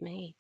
Me.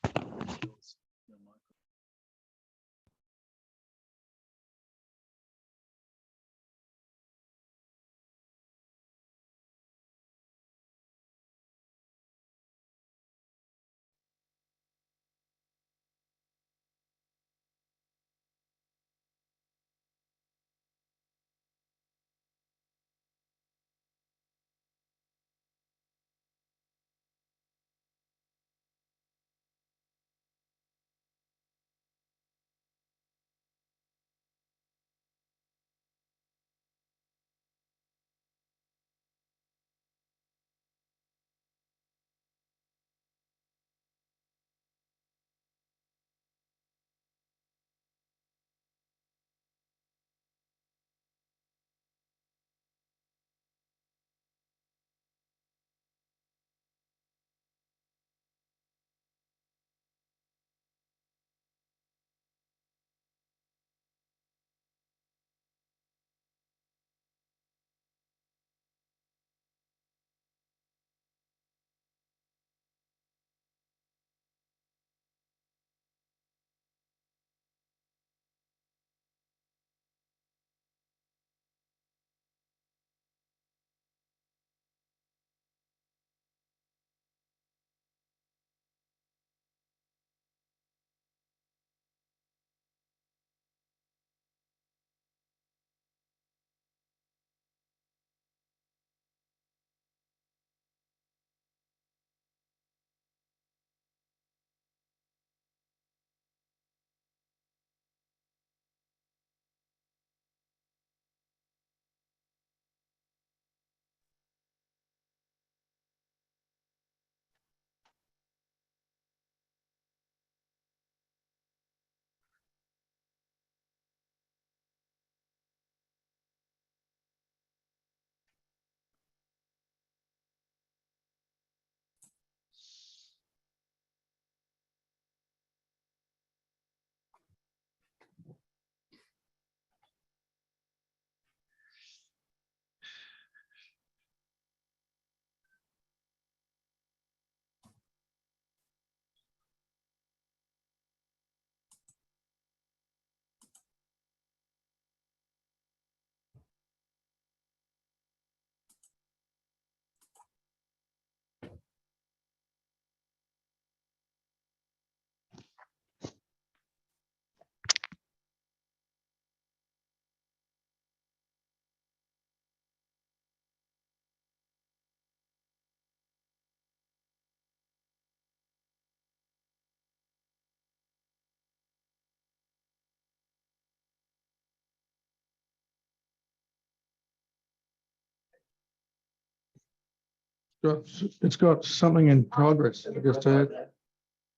It's got something in progress. I just heard.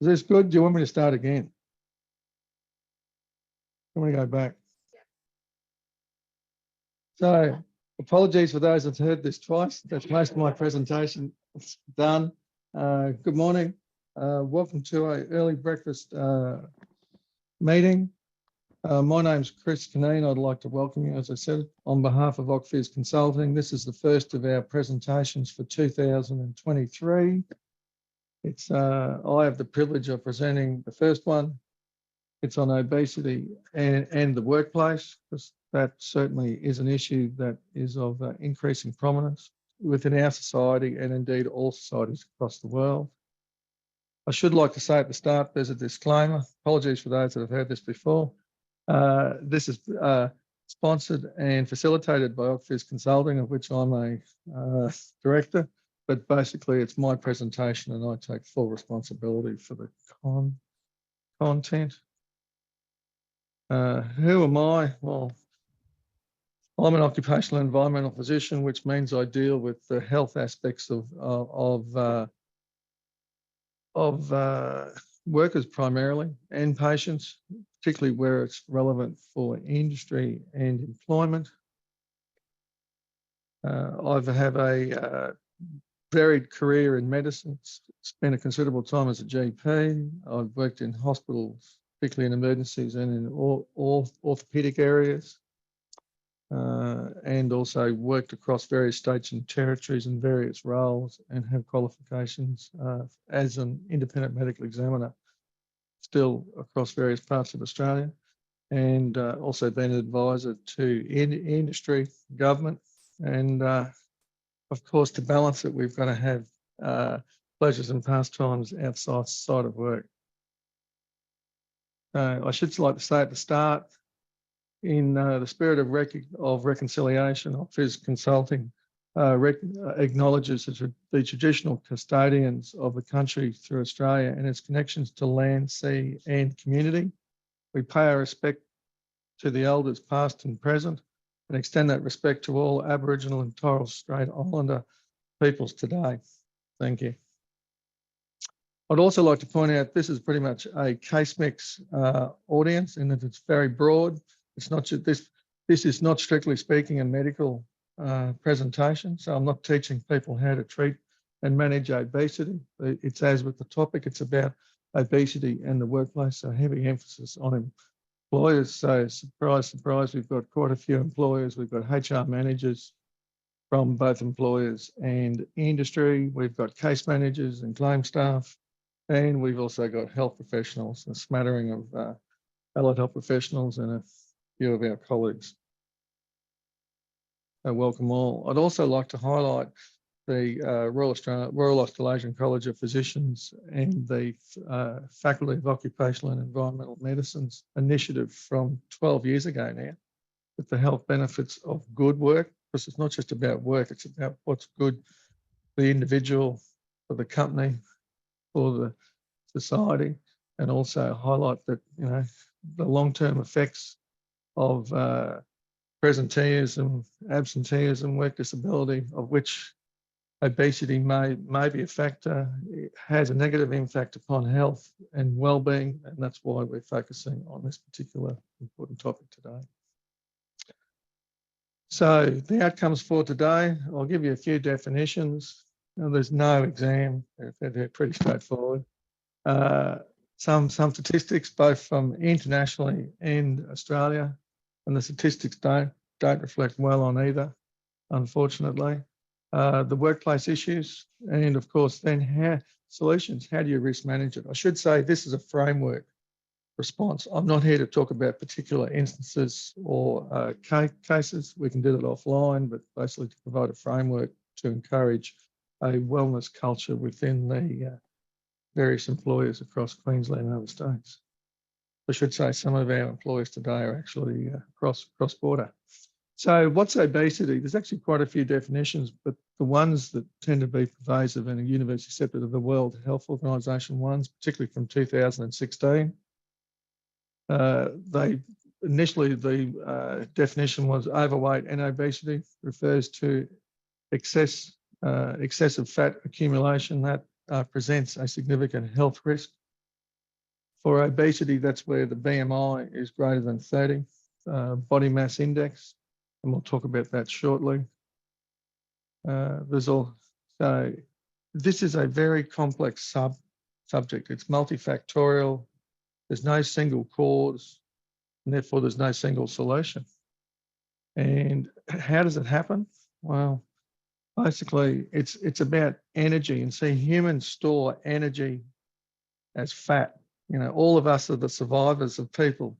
Is this good? Do you want me to start again? I'm going to go back. So, apologies for those that heard this twice. That's most of my presentation done. Good morning. Welcome to an early breakfast meeting. My name's Chris Cunneen. I'd like to welcome you, as I said, on behalf of Occupational Consulting. This is the first of our presentations for 2023. I have the privilege of presenting the first one. It's on obesity and the workplace, because that certainly is an issue that is of increasing prominence within our society and indeed all societies across the world. I should like to say at the start, there's a disclaimer. Apologies for those that have heard this before. This is sponsored and facilitated by Occupational Consulting, of which I'm a director, but basically it's my presentation and I take full responsibility for the content. Who am I? Well, I'm an occupational environmental physician, which means I deal with the health aspects of workers primarily and patients, particularly where it's relevant for industry and employment. I have a varied career in medicine. Spent a considerable time as a GP. I've worked in hospitals, particularly in emergencies and in all orthopedic areas. and also worked across various states and territories in various roles and have qualifications as an independent medical examiner still across various parts of Australia, and also been an advisor to industry, government, and of course, to balance it, we've got to have pleasures and pastimes outside of work. I should like to say at the start, in the spirit of reconciliation, Office Consulting acknowledges the traditional custodians of the country through Australia and its connections to land, sea and community. We pay our respect to the elders past and present and extend that respect to all Aboriginal and Torres Strait Islander peoples today. Thank you. I'd also like to point out this is pretty much a case mix audience in that it's very broad. It's not just this is not strictly speaking a medical presentation, so I'm not teaching people how to treat and manage obesity. It's as with the topic, it's about obesity and the workplace, so heavy emphasis on employers. So surprise, surprise, we've got quite a few employers. We've got HR managers from both employers and industry. We've got case managers and claim staff, and we've also got health professionals, a smattering of allied health professionals and a few of our colleagues. So welcome all. I'd also like to highlight the Royal Australasian College of Physicians and the Faculty of Occupational and Environmental Medicine's initiative from 12 years ago now, with the health benefits of good work, because it's not just about work, it's about what's good for the individual, for the company, for the society, and also highlight that, you know, the long-term effects of presenteeism, absenteeism, work disability, of which obesity may be a factor. It has a negative impact upon health and well-being, and that's why we're focusing on this particular important topic today. So the outcomes for today, I'll give you a few definitions. Now, there's no exam, they're pretty straightforward. Some statistics, both from internationally and Australia, and the statistics don't reflect well on either, unfortunately. The workplace issues, and of course then solutions. How do you risk manage it? I should say this is a framework response. I'm not here to talk about particular instances or cases. We can do that offline, but basically to provide a framework to encourage a wellness culture within the various employers across Queensland and other states. I should say some of our employers today are actually cross-border. So what's obesity? There's actually quite a few definitions, but the ones that tend to be pervasive and are universally accepted are the World Health Organization ones, particularly from 2016. Initially, the definition was overweight and obesity refers to excessive fat accumulation that presents a significant health risk. For obesity, that's where the BMI is greater than 30, body mass index, and we'll talk about that shortly. So this is a very complex subject. It's multifactorial. There's no single cause, and therefore there's no single solution. And how does it happen? Well, basically, it's about energy. And see, humans store energy as fat. You know, all of us are the survivors of people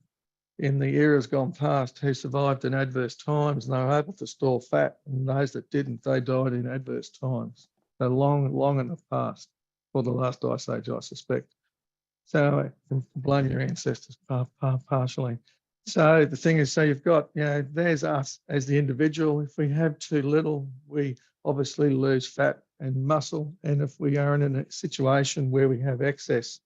in the eras gone past who survived in adverse times, and they were able to store fat. And those that didn't, they died in adverse times. They're long in the past, or the last ice age, I suspect. So you can blame your ancestors partially. So the thing is, so you've got, you know, there's us as the individual. If we have too little, we obviously lose fat and muscle. And if we are in a situation where we have excess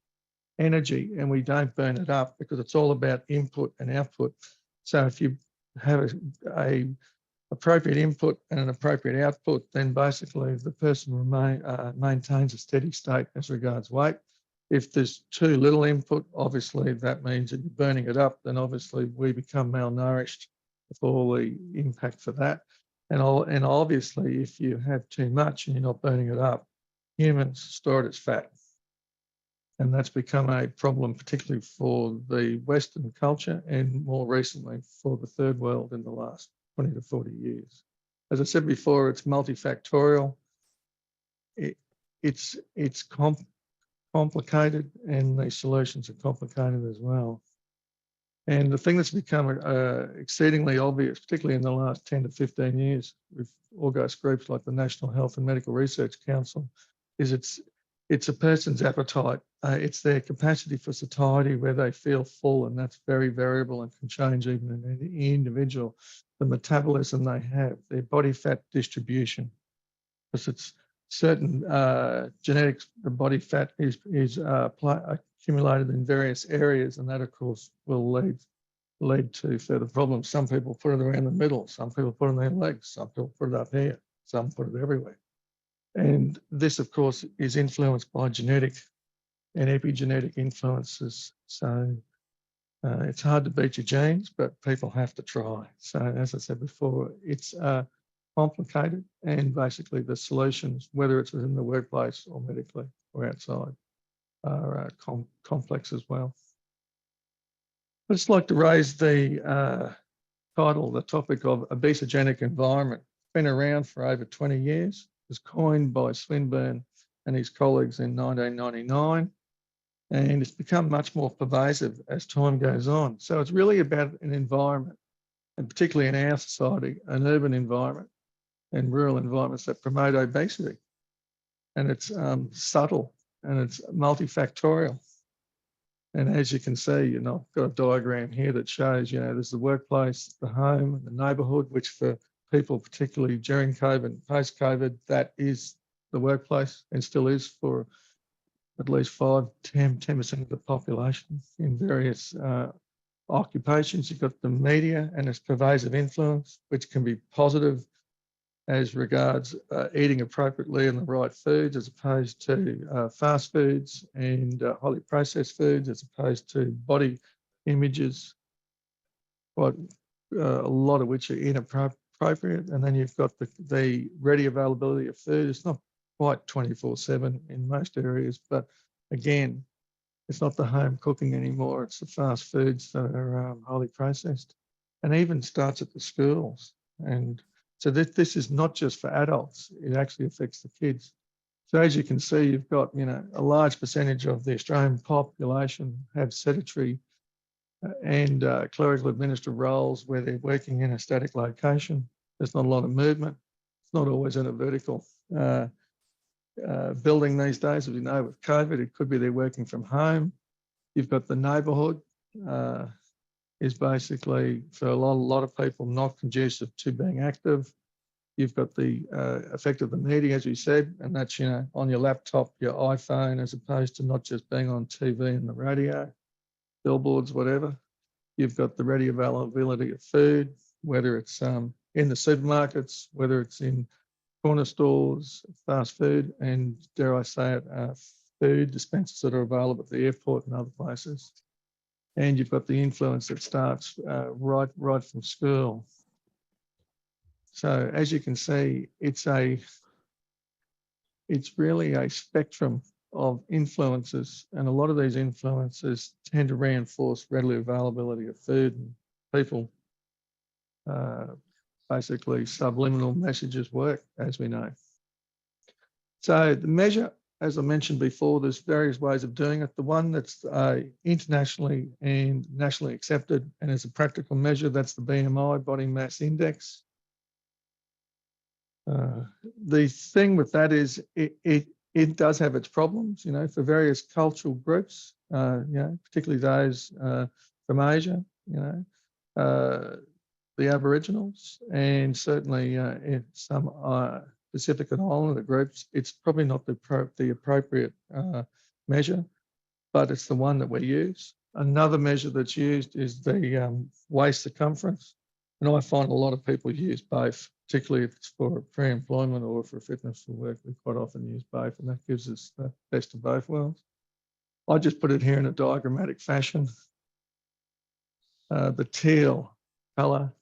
energy and we don't burn it up, because it's all about input and output. So if you have a appropriate input and an appropriate output, then basically the person maintains a steady state as regards weight. If there's too little input, obviously that means that you're burning it up, then obviously we become malnourished with all the impact for that. And obviously if you have too much and you're not burning it up, humans store it as fat. And that's become a problem, particularly for the Western culture and more recently for the third world in the last 20 to 40 years. As I said before, it's multifactorial. It's complicated, and the solutions are complicated as well. And the thing that's become exceedingly obvious, particularly in the last 10 to 15 years, with august groups like the National Health and Medical Research Council, is it's a person's appetite. It's their capacity for satiety where they feel full, and that's very variable and can change even in any individual. The metabolism they have, their body fat distribution, because it's certain genetics, the body fat is accumulated in various areas, and that of course will lead to further problems. Some people put it around the middle, some people put it on their legs, some people put it up here, some put it everywhere. And this of course is influenced by genetic and epigenetic influences. So it's hard to beat your genes, but people have to try. So as I said before, it's complicated, and basically the solutions, whether it's within the workplace or medically or outside, are complex as well. I'd just like to raise the title, the topic of obesogenic environment. It's been around for over 20 years. It was coined by Swinburne and his colleagues in 1999, and it's become much more pervasive as time goes on. So it's really about an environment, and particularly in our society, an urban environment and rural environments that promote obesity. And it's subtle, and it's multifactorial. And as you can see, I've got a diagram here that shows, there's the workplace, the home, the neighbourhood, which for people, particularly during COVID and post-COVID, that is the workplace and still is for at least 10% of the population in various occupations. You've got the media and its pervasive influence, which can be positive as regards eating appropriately and the right foods, as opposed to fast foods and highly processed foods, as opposed to body images, but a lot of which are inappropriate. And then you've got the ready availability of food. It's not quite 24/7 in most areas, but again, it's not the home cooking anymore. It's the fast foods that are highly processed, and even starts at the schools. And so this is not just for adults, it actually affects the kids. So as you can see, you've got, a large percentage of the Australian population have sedentary and clerical administrative roles where they're working in a static location. There's not a lot of movement. It's not always in a vertical building these days. As we know with COVID, it could be they're working from home. You've got the neighbourhood is basically, for a lot of people, not conducive to being active. You've got the effect of the media, as we said, and that's, on your laptop, your iPhone, as opposed to not just being on TV and the radio, billboards, whatever. You've got the ready availability of food, whether it's in the supermarkets, whether it's in corner stores, fast food, and dare I say it, food dispensers that are available at the airport and other places. And you've got the influence that starts right from school. So as you can see, it's really a spectrum of influences, and a lot of these influences tend to reinforce readily availability of food, and people basically subliminal messages work, as we know. So the measure, as I mentioned before, there's various ways of doing it. The one that's internationally and nationally accepted and is a practical measure, that's the BMI, body mass index. The thing with that is it does have its problems, for various cultural groups, particularly those from Asia, the Aboriginals, and certainly in some Pacific and Islander groups. It's probably not the appropriate measure, but it's the one that we use. Another measure that's used is the waist circumference. And I find a lot of people use both, particularly if it's for pre-employment or for fitness for work. We quite often use both, and that gives us the best of both worlds. I just put it here in a diagrammatic fashion. The teal colour,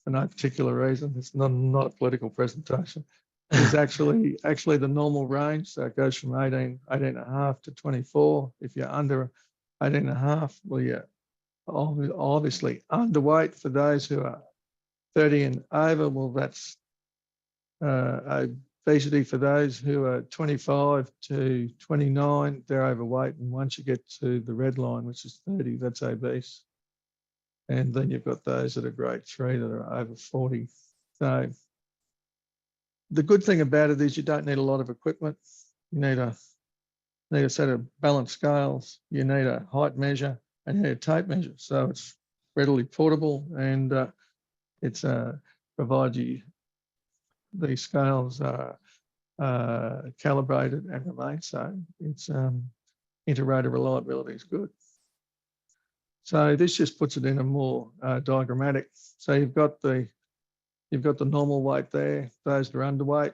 for no particular reason, it's not a political presentation, is actually the normal range. So it goes from 18.5 to 24. If you're under 18.5, well, you're obviously underweight. For those who are 30 and over, well, that's obesity for those who are 25 to 29, they're overweight. And once you get to the red line, which is 30, that's obese. And then you've got those that are grade 3 that are over 40. So the good thing about it is you don't need a lot of equipment. You need a set of balance scales, you need a height measure, and you need a tape measure. So it's readily portable, and it's provides you these scales are calibrated and remain so. It's inter-rater reliability is good. So this just puts it in a more diagrammatic. So you've got the normal weight there, those that are underweight,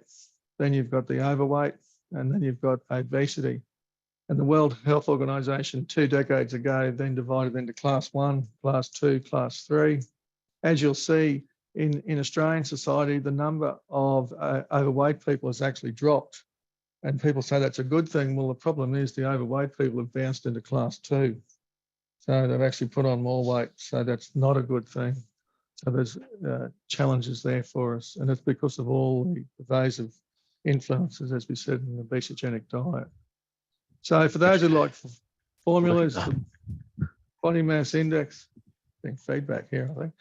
then you've got the overweight, and then you've got obesity. And the World Health Organization 2 decades ago then divided into class 1, class 2, class 3. As you'll see in Australian society, the number of overweight people has actually dropped. And people say that's a good thing. Well, the problem is the overweight people have bounced into class 2. So they've actually put on more weight. So that's not a good thing. So there's challenges there for us. And it's because of all the pervasive influences, as we said, in the obesogenic diet. So for those who like formulas, the body mass index, I think feedback here, I think.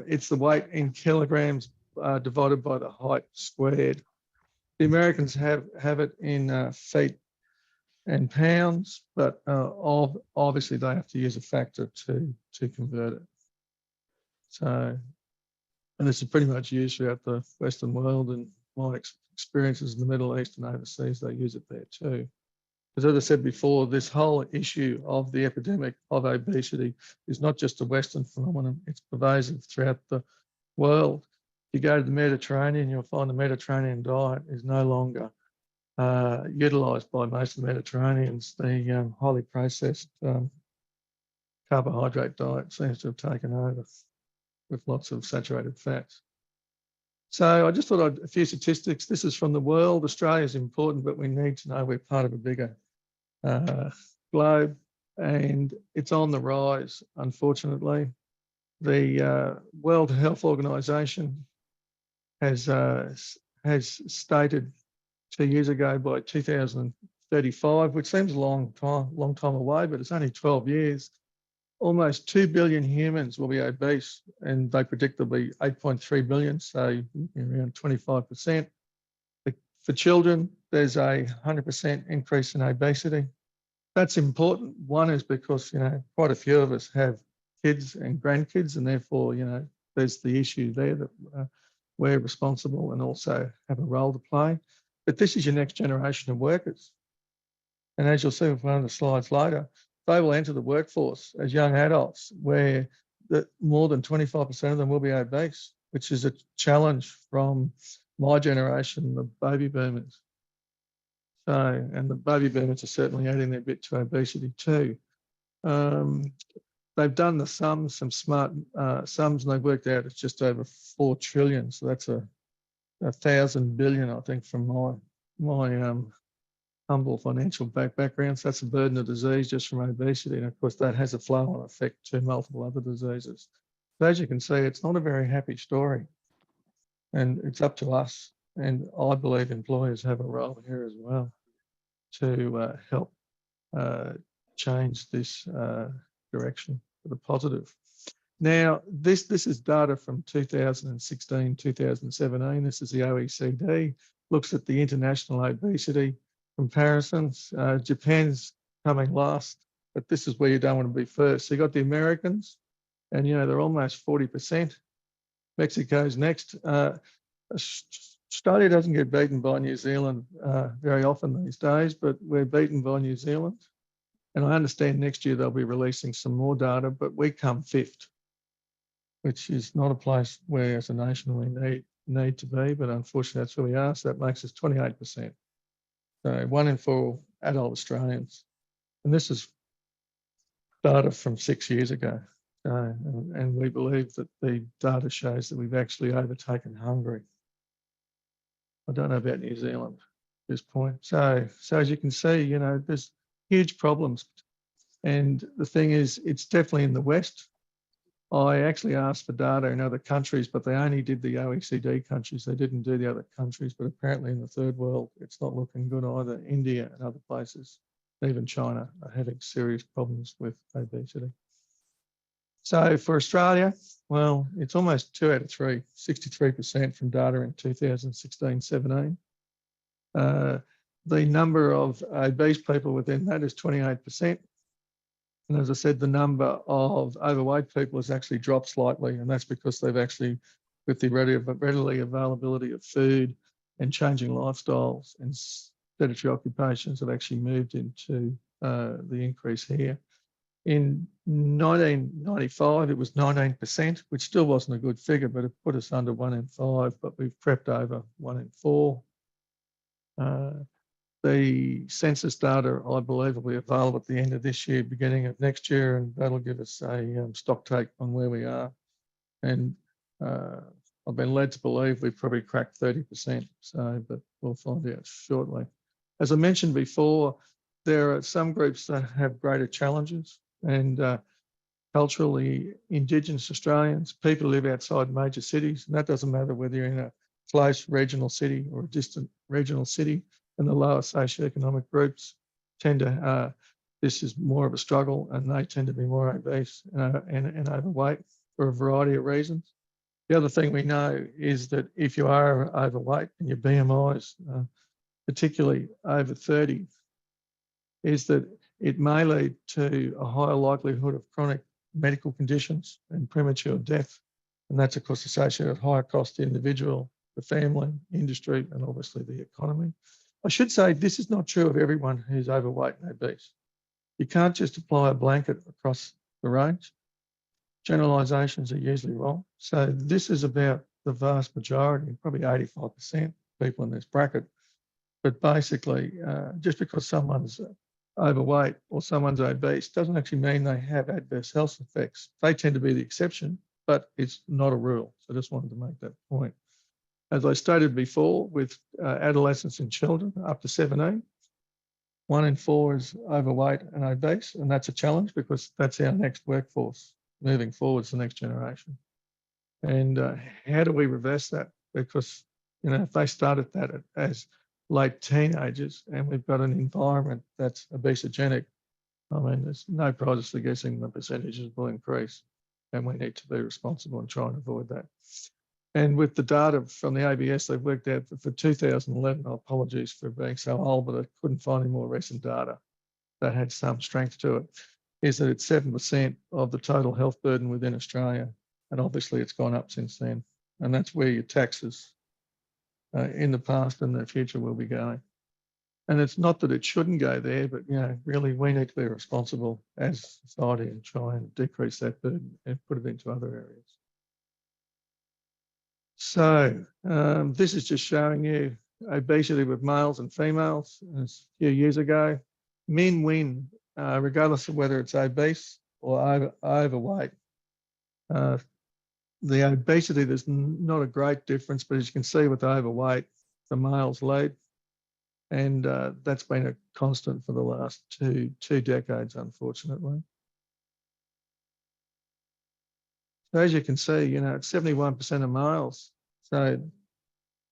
It's the weight in kilograms divided by the height squared. The Americans have it in feet and pounds, but obviously they have to use a factor to convert it. So, and this is pretty much used throughout the Western world, and my experiences in the Middle East and overseas, they use it there too. Because as I said before, this whole issue of the epidemic of obesity is not just a Western phenomenon, it's pervasive throughout the world. If you go to the Mediterranean, you'll find the Mediterranean diet is no longer utilised by most of the Mediterraneans. The highly processed carbohydrate diet seems to have taken over with lots of saturated fats. So I just thought a few statistics. This is from the world. Australia is important, but we need to know we're part of a bigger globe, and it's on the rise, unfortunately. The World Health Organization has stated 2 years ago by 2035, which seems a long time away, but it's only 12 years. Almost 2 billion humans will be obese, and they predict there'll be 8.3 billion, so around 25%. For children, there's a 100% increase in obesity. That's important. One is because, quite a few of us have kids and grandkids, and therefore, there's the issue there that we're responsible and also have a role to play. But this is your next generation of workers. And as you'll see with one of the slides later, they will enter the workforce as young adults where more than 25% of them will be obese, which is a challenge from my generation, the baby boomers. So, and the baby boomers are certainly adding their bit to obesity too. They've done the sums, some smart sums, and they've worked out it's just over 4 trillion. So that's a 1,000 billion, I think, from my humble financial background. So that's a burden of disease just from obesity. And of course, that has a flow-on effect to multiple other diseases. But as you can see, it's not a very happy story. And it's up to us. And I believe employers have a role here as well to help change this direction for the positive. Now, this is data from 2016, 2017. This is the OECD, looks at the international obesity comparisons. Japan's coming last, but this is where you don't want to be first. So you got the Americans, and they're almost 40%. Mexico's next. Australia doesn't get beaten by New Zealand very often these days, but we're beaten by New Zealand. And I understand next year they'll be releasing some more data, but we come 5th, which is not a place where as a nation we need to be, but unfortunately that's where we are. So that makes us 28%. So 1 in 4 adult Australians. And this is data from 6 years ago. And we believe that the data shows that we've actually overtaken Hungary. I don't know about New Zealand at this point. So as you can see, there's huge problems. And the thing is, it's definitely in the West. I actually asked for data in other countries, but they only did the OECD countries. They didn't do the other countries, but apparently in the third world, it's not looking good either. India and other places, even China, are having serious problems with obesity. So for Australia, well, it's almost 2 out of 3, 63% from data in 2016-17. The number of obese people within that is 28%. And as I said, the number of overweight people has actually dropped slightly, and that's because they've actually, with the readily availability of food and changing lifestyles and sedentary occupations, have actually moved into the increase here. In 1995, it was 19%, which still wasn't a good figure, but it put us under 1 in 5, but we've crept over 1 in 4. The census data, I believe, will be available at the end of this year, beginning of next year, and that'll give us a stock take on where we are. And I've been led to believe we've probably cracked 30%, but we'll find out shortly. As I mentioned before, there are some groups that have greater challenges, and culturally Indigenous Australians, people who live outside major cities, and that doesn't matter whether you're in a close regional city or a distant regional city, and the lower socioeconomic groups tend to, this is more of a struggle, and they tend to be more obese and overweight for a variety of reasons. The other thing we know is that if you are overweight and your BMI is particularly over 30, is that it may lead to a higher likelihood of chronic medical conditions and premature death. And that's, of course, associated with higher cost to the individual, the family, industry, and obviously the economy. I should say this is not true of everyone who's overweight and obese. You can't just apply a blanket across the range. Generalisations are usually wrong. So this is about the vast majority, probably 85% people in this bracket. But basically, just because someone's overweight or someone's obese doesn't actually mean they have adverse health effects. They tend to be the exception, but it's not a rule. So I just wanted to make that point. As I stated before, with adolescents and children up to 17, 1 in 4 is overweight and obese, and that's a challenge because that's our next workforce moving forwards, the next generation. And how do we reverse that? Because, you know, if they started that as late teenagers and we've got an environment that's obesogenic, I mean, there's no prizes for guessing the percentages will increase, and we need to be responsible and try and avoid that. And with the data from the ABS, they've worked out that for 2011, apologies for being so old, but I couldn't find any more recent data that had some strength to it, is that it's 7% of the total health burden within Australia. And obviously it's gone up since then. And that's where your taxes in the past and the future will be going. And it's not that it shouldn't go there, but, you know, really we need to be responsible as society and try and decrease that burden and put it into other areas. So this is just showing you obesity with males and females. A few years ago, men win regardless of whether it's obese or overweight. The obesity, there's not a great difference, but as you can see with overweight, the males lead. And that's been a constant for the last two decades, unfortunately. So as you can see, you know, it's 71% of males. So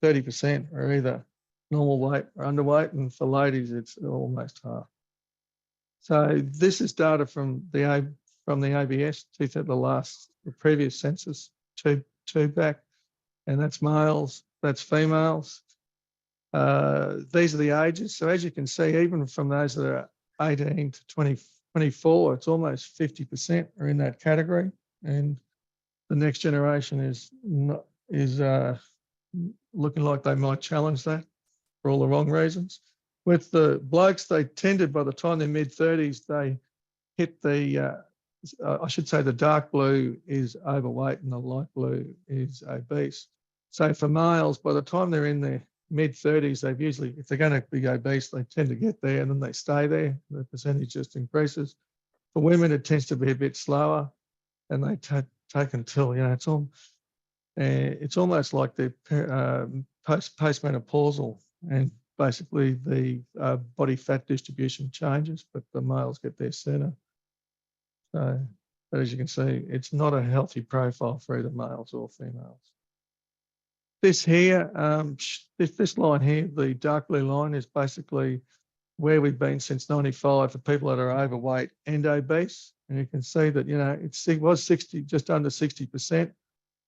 30% are either normal weight or underweight, and for ladies, it's almost half. So this is data from the ABS, the previous census, two back, and that's males, that's females. These are the ages. So as you can see, even from those that are 18 to 24, it's almost 50% are in that category. And the next generation is looking like they might challenge that for all the wrong reasons. With the blokes, they tended, by the time they're mid-30s, they hit the, I should say the dark blue is overweight and the light blue is obese. So for males, by the time they're in their mid-30s, they've usually, if they're going to be obese, they tend to get there and then they stay there. The percentage just increases. For women, it tends to be a bit slower, and they take until, you know, it's almost like they're postmenopausal, and basically the body fat distribution changes, but the males get there sooner. So But as you can see, it's not a healthy profile for either males or females. This here, this line here, the dark blue line, is basically where we've been since 95 for people that are overweight and obese. And you can see that, you know, it was 60, just under 60%,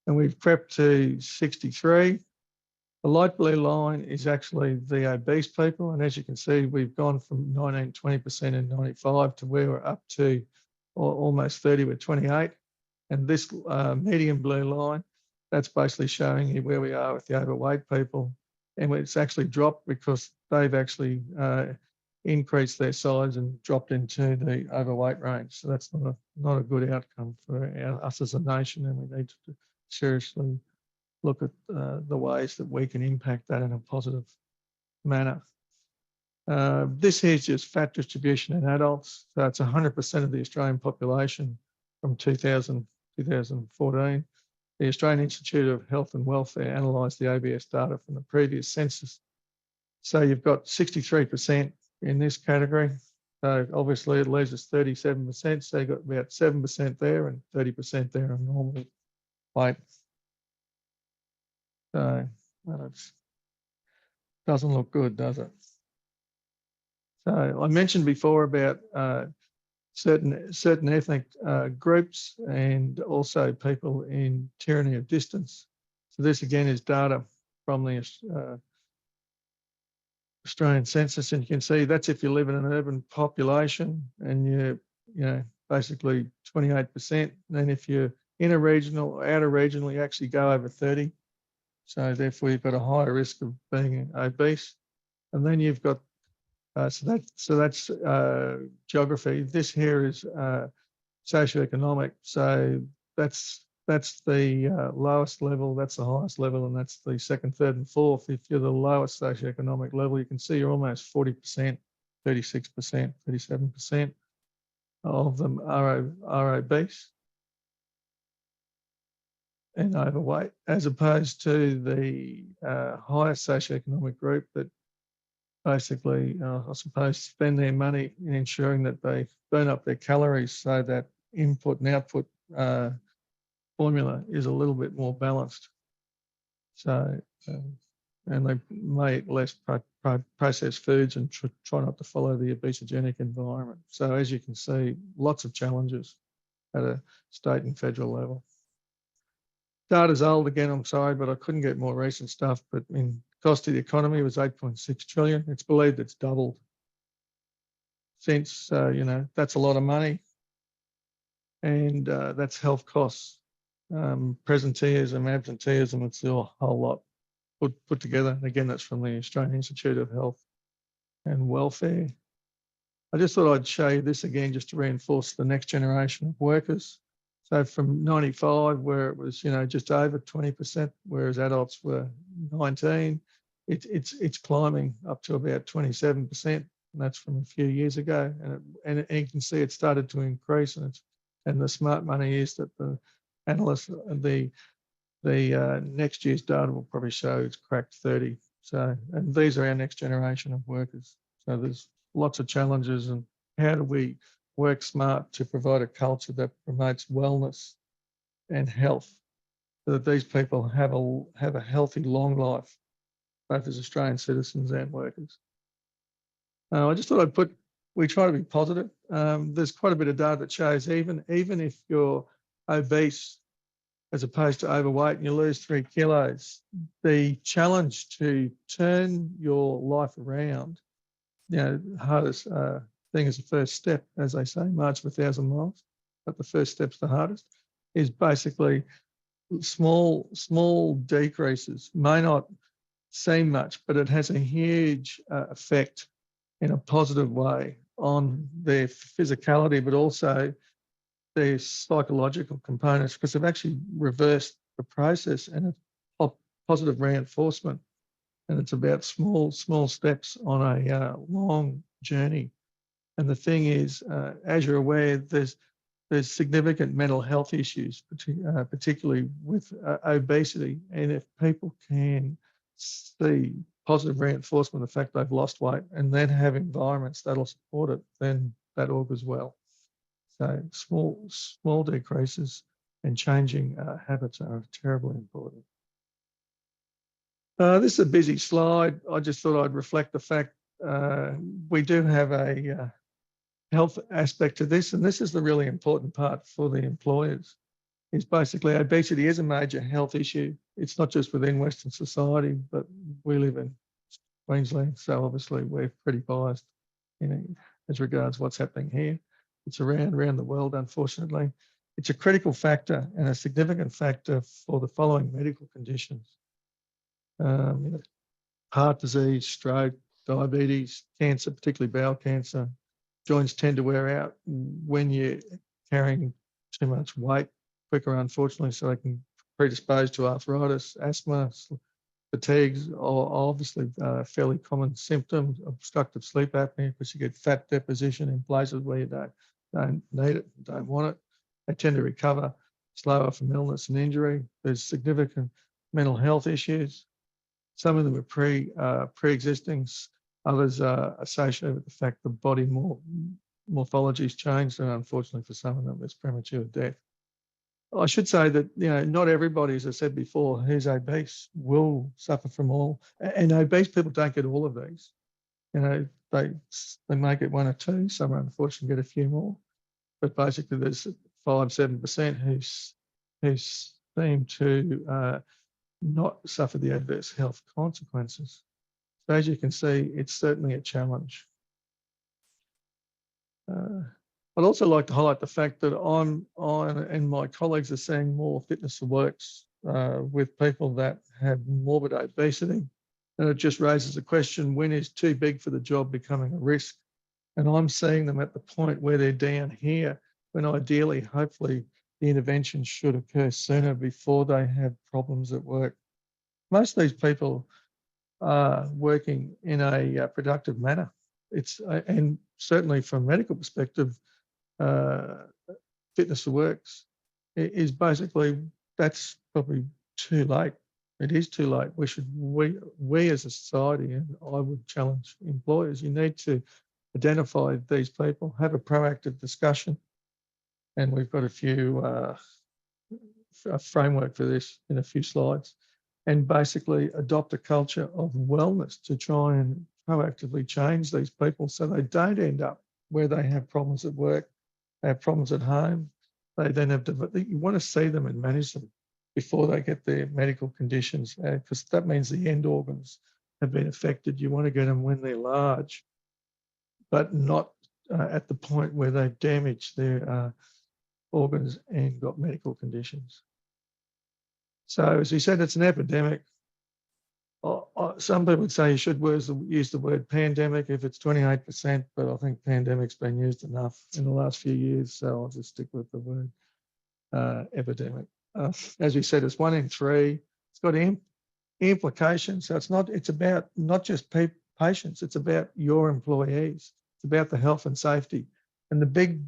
and we've crept to 63. The light blue line is actually the obese people. And as you can see, we've gone from 19, 20% in 95 to where we're up to almost 30 with 28. And this medium blue line, that's basically showing you where we are with the overweight people. And it's actually dropped because they've actually increased their size and dropped into the overweight range. So that's not a good outcome for us as a nation, and we need to seriously look at the ways that we can impact that in a positive manner. This here is just fat distribution in adults. So it's 100% of the Australian population from 2014. The Australian Institute of Health and Welfare analysed the OBS data from the previous census. So you've got 63% in this category. So obviously it leaves us 37%. So you've got about 7% there and 30% there on normal weight. So it doesn't look good, does it? So I mentioned before about certain ethnic groups and also people in tyranny of distance. So this again is data from the Australian census, and you can see that's if you live in an urban population and you're, you know, basically 28%. And then if you're in a regional or outer regional, you actually go over 30. So therefore you've got a higher risk of being obese. And then you've got so that's geography. This here is socioeconomic. So that's the lowest level, that's the highest level, and that's the second, third, and fourth. If you're the lowest socioeconomic level, you can see you're almost 40%, 36%, 37% of them are obese and overweight, as opposed to the highest socioeconomic group that basically, I suppose, spend their money in ensuring that they burn up their calories so that input and output formula is a little bit more balanced. So, and they may eat less processed foods and try not to follow the obesogenic environment. So as you can see, lots of challenges at a state and federal level. Data's old again, I'm sorry, but I couldn't get more recent stuff. But in cost to the economy was 8.6 trillion. It's believed it's doubled since, you know, that's a lot of money. And that's health costs. Presenteeism, absenteeism, it's a whole lot put together. And again, that's from the Australian Institute of Health and Welfare. I just thought I'd show you this again, just to reinforce the next generation of workers. So from 95, where it was, you know, just over 20%, whereas adults were 19, it's climbing up to about 27%, and that's from a few years ago. And you can see it started to increase, and the smart money is that the analysts, the next year's data will probably show it's cracked 30. So, and these are our next generation of workers. So there's lots of challenges, and how do we work smart to provide a culture that promotes wellness and health so that these people have a healthy, long life, both as Australian citizens and workers. I just thought we try to be positive. There's quite a bit of data that shows even if you're obese as opposed to overweight and you lose 3 kilos, the challenge to turn your life around, you know, the hardest thing is the first step, as they say, march 1,000 miles, but the first step's the hardest, is basically small decreases. May not seem much, but it has a huge effect in a positive way on their physicality, but also their psychological components, because they've actually reversed the process and a positive reinforcement. And it's about small steps on a long journey. And the thing is, as you're aware, there's significant mental health issues, particularly with obesity. And if people can see positive reinforcement of the fact they've lost weight and then have environments that'll support it, then that augurs well. So small decreases and changing habits are terribly important. This is a busy slide. I just thought I'd reflect the fact we do have a health aspect to this, and this is the really important part for the employers. Is basically obesity is a major health issue. It's not just within Western society, but we live in Queensland, so obviously we're pretty biased, as regards what's happening here. It's around the world, unfortunately. It's a critical factor and a significant factor for the following medical conditions: heart disease, stroke, diabetes, cancer, particularly bowel cancer. Joints tend to wear out when you're carrying too much weight quicker, unfortunately, so they can predispose to arthritis, asthma, fatigues, or obviously fairly common symptoms, obstructive sleep apnea, because you get fat deposition in places where you don't need it, don't want it. They tend to recover slower from illness and injury. There's significant mental health issues. Some of them are pre-existing. Others are associated with the fact the body morphology's changed, and unfortunately for some of them, there's premature death. I should say that not everybody, as I said before, who's obese will suffer from all. And obese people don't get all of these. They may get one or two. Some unfortunately get a few more. But basically, there's 5-7% who seem to not suffer the adverse health consequences. So as you can see, it's certainly a challenge. I'd also like to highlight the fact that I'm and my colleagues are seeing more fitness for works with people that have morbid obesity. And it just raises the question, when is too big for the job becoming a risk? And I'm seeing them at the point where they're down here, when ideally, hopefully, the intervention should occur sooner before they have problems at work. Most of these people are working in a productive manner. And certainly from a medical perspective, fitness for works is basically, that's probably too late. It is too late. We as a society, and I would challenge employers, you need to identify these people, have a proactive discussion, and we've got a framework for this in a few slides, and basically adopt a culture of wellness to try and proactively change these people so they don't end up where they have problems at work, they have problems at home. They then have to, you want to see them and manage them before they get their medical conditions, because that means the end organs have been affected. You want to get them when they're large, but not at the point where they've damaged their organs and got medical conditions. So as we said, it's an epidemic. Some people would say you should use the word pandemic if it's 28%, but I think pandemic's been used enough in the last few years, so I'll just stick with the word epidemic. As we said, it's 1 in 3. It's got implications. So it's about not just patients, it's about your employees. It's about the health and safety. And the big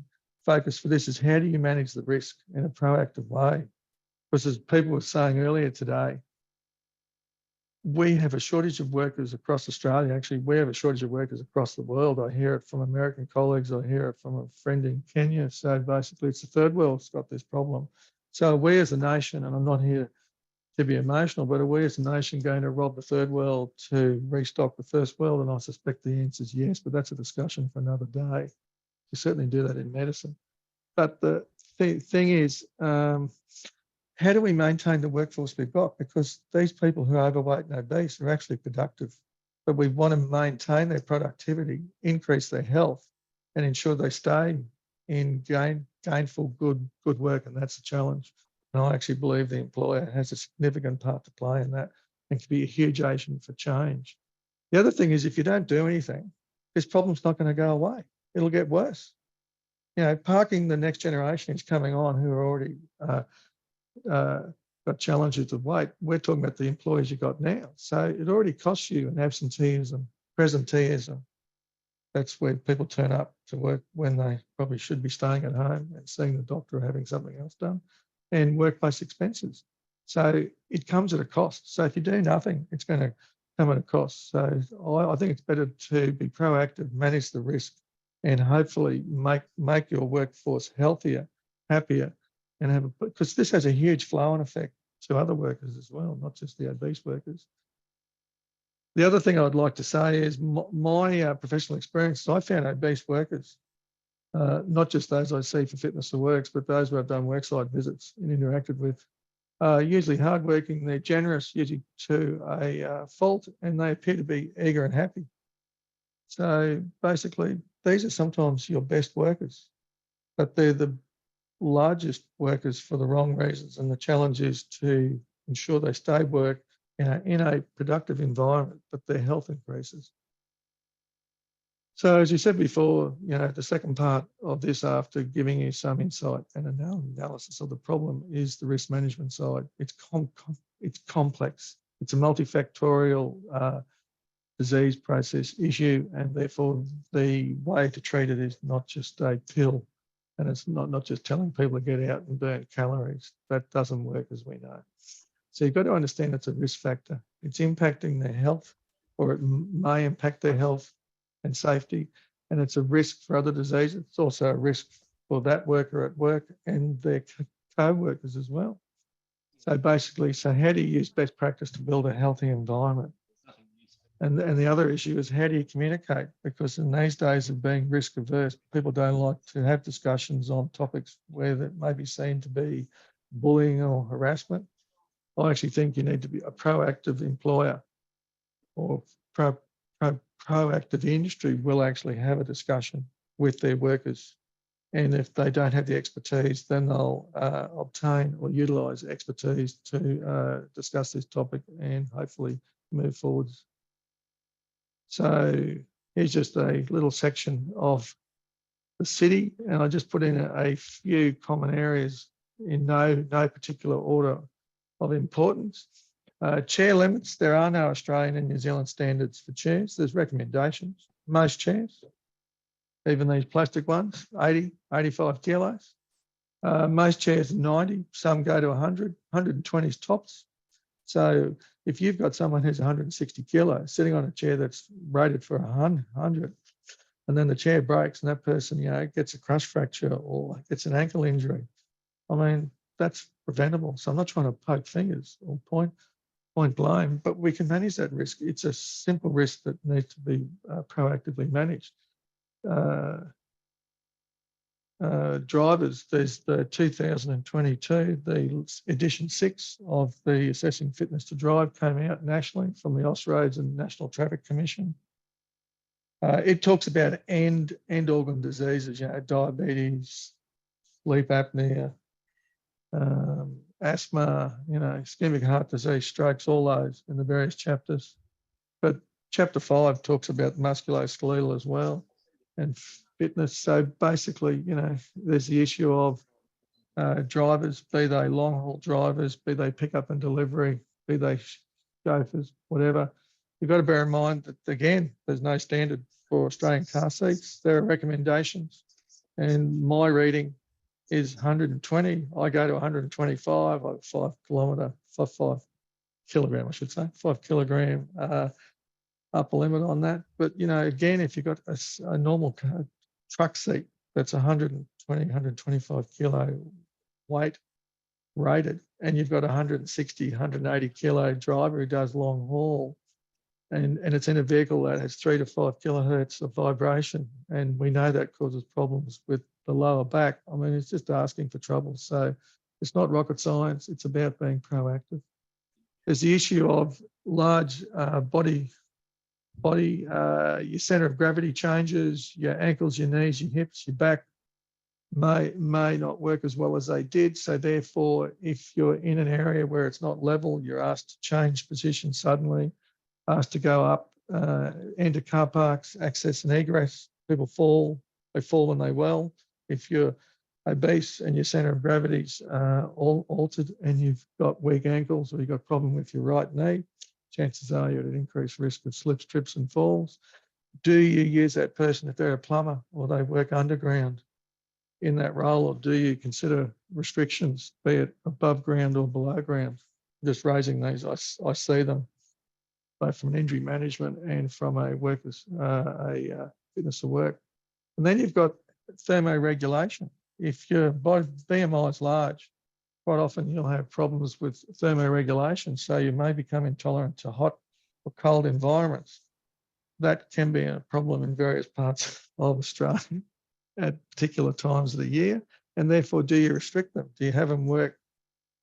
focus for this is, how do you manage the risk in a proactive way? Because as people were saying earlier today, we have a shortage of workers across Australia. Actually, we have a shortage of workers across the world. I hear it from American colleagues. I hear it from a friend in Kenya. So basically, it's the third world that's got this problem. So we as a nation, and I'm not here to be emotional, but are we as a nation going to rob the third world to restock the first world? And I suspect the answer is yes, but that's a discussion for another day. We certainly do that in medicine. But the thing is, how do we maintain the workforce we've got? Because these people who are overweight and obese are actually productive, but we want to maintain their productivity, increase their health, and ensure they stay in gainful, good work, and that's the challenge. And I actually believe the employer has a significant part to play in that and can be a huge agent for change. The other thing is, if you don't do anything, this problem's not going to go away. It'll get worse. Parking the next generation is coming on who are already got challenges with weight. We're talking about the employees you've got now. So it already costs you an absenteeism, presenteeism. That's where people turn up to work when they probably should be staying at home and seeing the doctor or having something else done, and workplace expenses. So it comes at a cost. So if you do nothing, it's going to come at a cost. So I think it's better to be proactive, manage the risk, and hopefully make your workforce healthier, happier, and have because this has a huge flow-on effect to other workers as well, not just the obese workers. The other thing I'd like to say is my professional experience, I found obese workers, not just those I see for Fitness at Works, but those where I've done worksite visits and interacted with, usually hardworking, they're generous, usually to a fault, and they appear to be eager and happy. So basically, these are sometimes your best workers, but they're the largest workers for the wrong reasons. And the challenge is to ensure they stay work in a productive environment, but their health increases. So as you said before, the second part of this, after giving you some insight and analysis of the problem, is the risk management side. It's complex. It's a multifactorial disease process issue, and therefore the way to treat it is not just a pill, and it's not just telling people to get out and burn calories. That doesn't work, as we know. So you've got to understand it's a risk factor. It's impacting their health, or it may impact their health and safety, and it's a risk for other diseases. It's also a risk for that worker at work and their co-workers as well. So basically, how do you use best practice to build a healthy environment? And the other issue is, how do you communicate? Because in these days of being risk averse, people don't like to have discussions on topics where that may be seen to be bullying or harassment. I actually think you need to be a proactive employer, or proactive industry will actually have a discussion with their workers. And if they don't have the expertise, then they'll obtain or utilise expertise to discuss this topic and hopefully move forwards. So here's just a little section of the city, and I just put in a few common areas in no particular order of importance. Chair limits, there are no Australian and New Zealand standards for chairs. There's recommendations. Most chairs, even these plastic ones, 80, 85 kilos. Most chairs are 90, some go to 100, 120 is tops. So if you've got someone who's 160 kilos sitting on a chair that's rated for 100, and then the chair breaks and that person, gets a crush fracture or gets an ankle injury, I mean, that's preventable. So I'm not trying to poke fingers or point blame, but we can manage that risk. It's a simple risk that needs to be proactively managed. Drivers, there's the 2022, the edition 6 of the Assessing Fitness to Drive came out nationally from the Austroads and National Traffic Commission. It talks about end organ diseases, diabetes, sleep apnea, asthma, ischemic heart disease, strokes, all those in the various chapters. But chapter 5 talks about musculoskeletal as well and fitness. So basically, there's the issue of drivers, be they long haul drivers, be they pick up and delivery, be they chauffeurs, whatever. You've got to bear in mind that, again, there's no standard for Australian car seats. There are recommendations, and my reading is 120. I go to 125. I have 5 kilogram, I should say, 5 kilogram upper limit on that. But, again, if you've got a normal truck seat that's 120, 125 kilo weight rated, and you've got 160, 180 kilo driver who does long haul, and it's in a vehicle that has 3 to 5 kilohertz of vibration, and we know that causes problems with the lower back. I mean, it's just asking for trouble. So it's not rocket science. It's about being proactive. There's the issue of large body, your center of gravity changes, your ankles, your knees, your hips, your back may not work as well as they did. So therefore, if you're in an area where it's not level, you're asked to change position suddenly, asked to go up, enter car parks, access and egress. People fall, they fall when they well. If you're obese and your center of gravity's all altered and you've got weak ankles or you've got a problem with your right knee, chances are you're at an increased risk of slips, trips and falls. Do you use that person if they're a plumber or they work underground in that role, or do you consider restrictions, be it above ground or below ground? Just raising these, I see them both from an injury management and from a workers, fitness to work And then you've got thermoregulation. If your body BMI is large, quite often you'll have problems with thermoregulation. So you may become intolerant to hot or cold environments. That can be a problem in various parts of Australia at particular times of the year. And therefore, do you restrict them? Do you have them work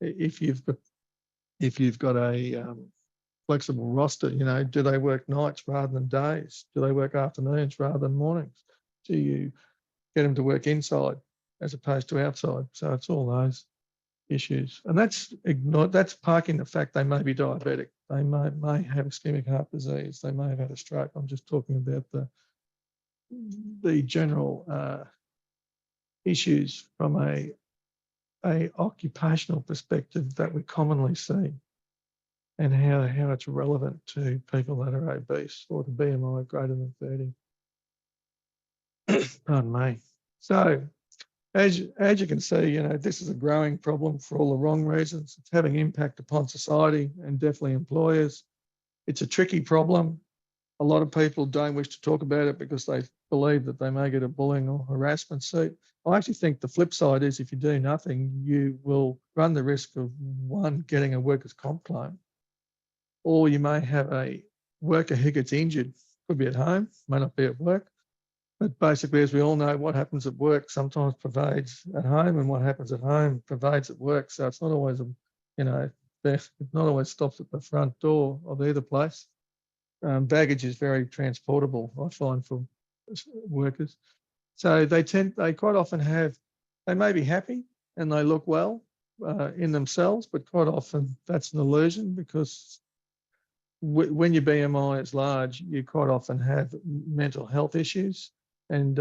if you've got a flexible roster? Do they work nights rather than days? Do they work afternoons rather than mornings? Do you get them to work inside as opposed to outside? So it's all those issues, and that's parking the fact they may be diabetic, they may have ischemic heart disease, they may have had a stroke. I'm just talking about the general issues from a occupational perspective that we commonly see, and how it's relevant to people that are obese or the BMI greater than 30. Pardon me. So as you can see, this is a growing problem for all the wrong reasons. It's having impact upon society and definitely employers. It's a tricky problem. A lot of people don't wish to talk about it because they believe that they may get a bullying or harassment suit. I actually think the flip side is if you do nothing, you will run the risk of, one, getting a workers' comp claim, or you may have a worker who gets injured, could be at home, may not be at work. But basically, as we all know, what happens at work sometimes pervades at home, and what happens at home pervades at work. So it's not always, it not always stops at the front door of either place. Baggage is very transportable, I find, for workers. So they quite often they may be happy and they look well in themselves, but quite often that's an illusion, because when your BMI is large, you quite often have mental health issues. And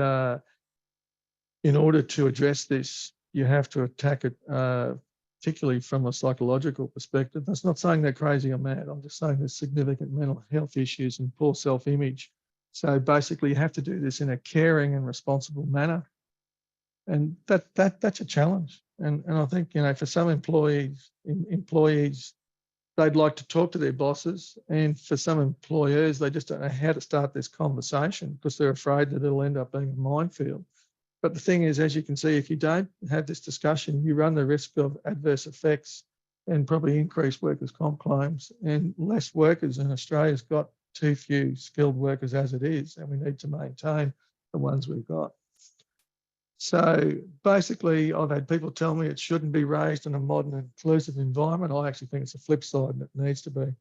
in order to address this, you have to attack it, particularly from a psychological perspective. That's not saying they're crazy or mad. I'm just saying there's significant mental health issues and poor self-image. So basically, you have to do this in a caring and responsible manner. And that's a challenge. And I think, for some employees, they'd like to talk to their bosses, and for some employers, they just don't know how to start this conversation because they're afraid that it'll end up being a minefield. But the thing is, as you can see, if you don't have this discussion, you run the risk of adverse effects and probably increased workers' comp claims and less workers. And Australia's got too few skilled workers as it is, and we need to maintain the ones we've got. So basically, I've had people tell me it shouldn't be raised in a modern inclusive environment. I actually think it's a flip side, and it needs to be.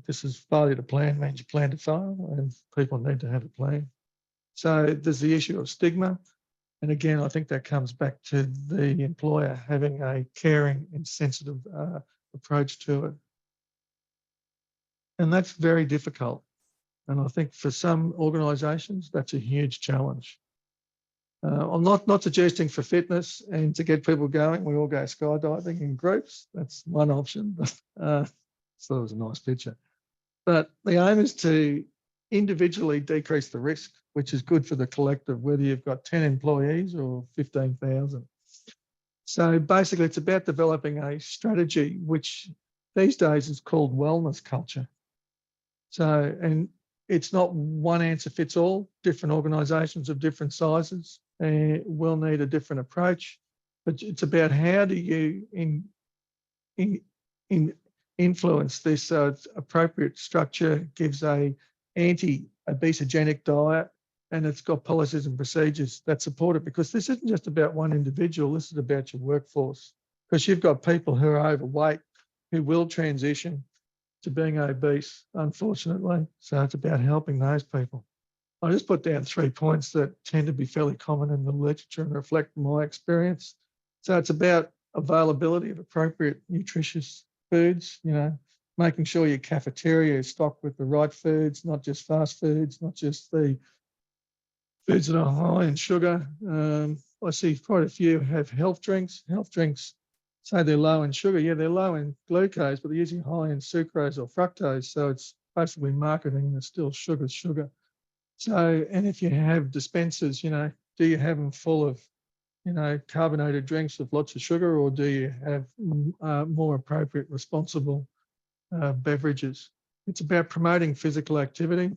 This is failure to plan means you plan to fail, and people need to have a plan. So there's the issue of stigma. And again, I think that comes back to the employer having a caring and sensitive approach to it. And that's very difficult. And I think for some organisations, that's a huge challenge. I'm not suggesting for fitness and to get people going, we all go skydiving in groups. That's one option. So it was a nice picture. But the aim is to individually decrease the risk, which is good for the collective, whether you've got 10 employees or 15,000. So basically, it's about developing a strategy, which these days is called wellness culture. So, and it's not one answer fits all. Different organisations of different sizes will need a different approach, but it's about how do you influence this so it's appropriate structure, gives a anti-obesogenic diet, and it's got policies and procedures that support it, because this isn't just about one individual, this is about your workforce, because you've got people who are overweight who will transition to being obese, unfortunately. So it's about helping those people. I just put down 3 points that tend to be fairly common in the literature and reflect my experience. So it's about availability of appropriate nutritious foods, making sure your cafeteria is stocked with the right foods, not just fast foods, not just the foods that are high in sugar. I see quite a few have health drinks. Health drinks say they're low in sugar. Yeah, they're low in glucose, but they're usually high in sucrose or fructose. So it's basically marketing that's still sugar. So, and if you have dispensers, do you have them full of, carbonated drinks with lots of sugar, or do you have more appropriate, responsible beverages? It's about promoting physical activity.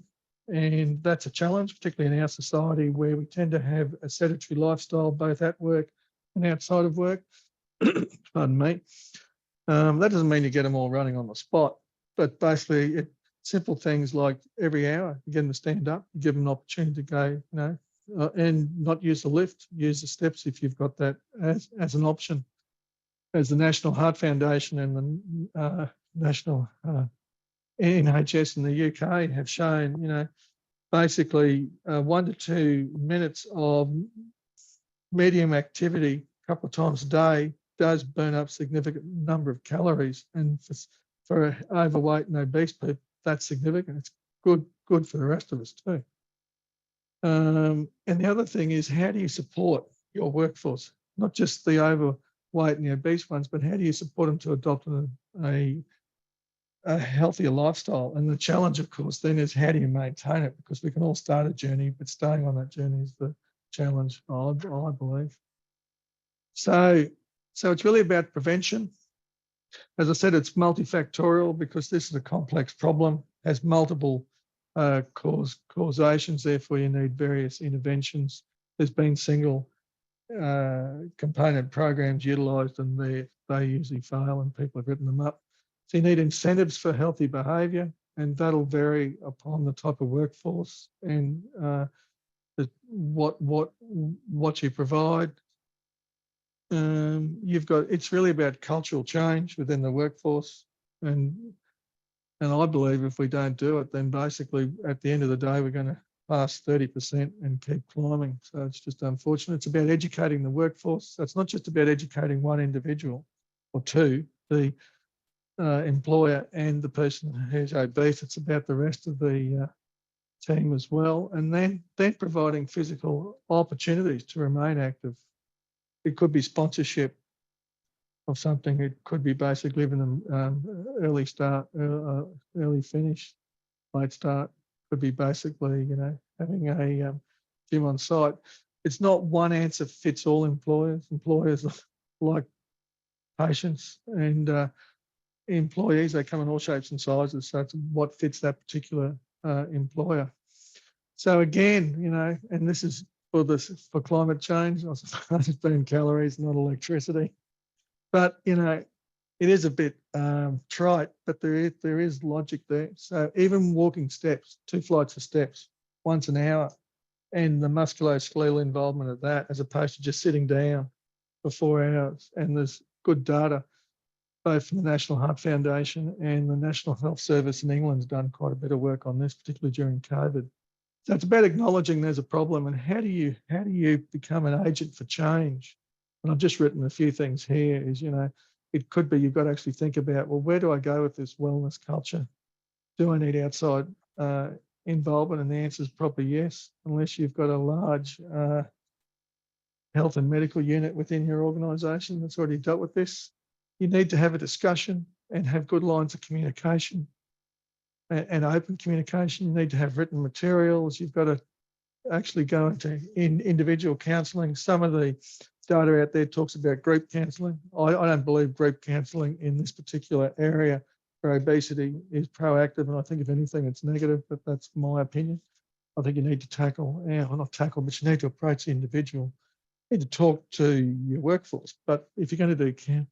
And that's a challenge, particularly in our society where we tend to have a sedentary lifestyle, both at work and outside of work. Pardon me. That doesn't mean you get them all running on the spot, but basically simple things like every hour, you get them to stand up, you give them an opportunity to go, and not use the lift, use the steps if you've got that as an option. As the National Heart Foundation and the National NHS in the UK have shown, basically 1 to 2 minutes of medium activity a couple of times a day does burn up significant number of calories. And for overweight and obese people, that's significant. It's good for the rest of us too. And the other thing is, how do you support your workforce? Not just the overweight and the obese ones, but how do you support them to adopt a healthier lifestyle? And the challenge, of course, then is how do you maintain it? Because we can all start a journey, but staying on that journey is the challenge, I believe. So it's really about prevention. As I said, it's multifactorial because this is a complex problem, has multiple causations, therefore you need various interventions. There's been single component programs utilised and they usually fail and people have written them up. So you need incentives for healthy behaviour, and that'll vary upon the type of workforce and what you provide. It's really about cultural change within the workforce, and I believe if we don't do it, then basically at the end of the day we're going to pass 30% and keep climbing. So it's just unfortunate. It's about educating the workforce. So it's not just about educating one individual or two, the employer and the person who's obese. It's about the rest of the team as well, and then providing physical opportunities to remain active. It could be sponsorship of something. It could be basically giving them early start, early finish, late start. Could be basically, having a gym on site. It's not one answer fits all employers. Employers like patients, and employees, they come in all shapes and sizes. So it's what fits that particular employer. So again, and this is for climate change, I suppose it's burn calories, not electricity. But, it is a bit trite, but there is logic there. So even walking steps, 2 flights of steps once an hour, and the musculoskeletal involvement of that, as opposed to just sitting down for 4 hours. And there's good data, both from the National Heart Foundation and the National Health Service in England's done quite a bit of work on this, particularly during COVID. So it's about acknowledging there's a problem, and how do you become an agent for change? And I've just written a few things here. Is it could be you've got to actually think about, well, where do I go with this wellness culture? Do I need outside involvement? And the answer is probably yes, unless you've got a large health and medical unit within your organisation that's already dealt with this. You need to have a discussion and have good lines of communication and open communication. You need to have written materials. You've got to actually go into individual counselling. Some of the data out there talks about group counselling. I don't believe group counselling in this particular area for obesity is proactive, and I think if anything it's negative, but that's my opinion. I think you need to but you need to approach the individual. You need to talk to your workforce, but if you're going to do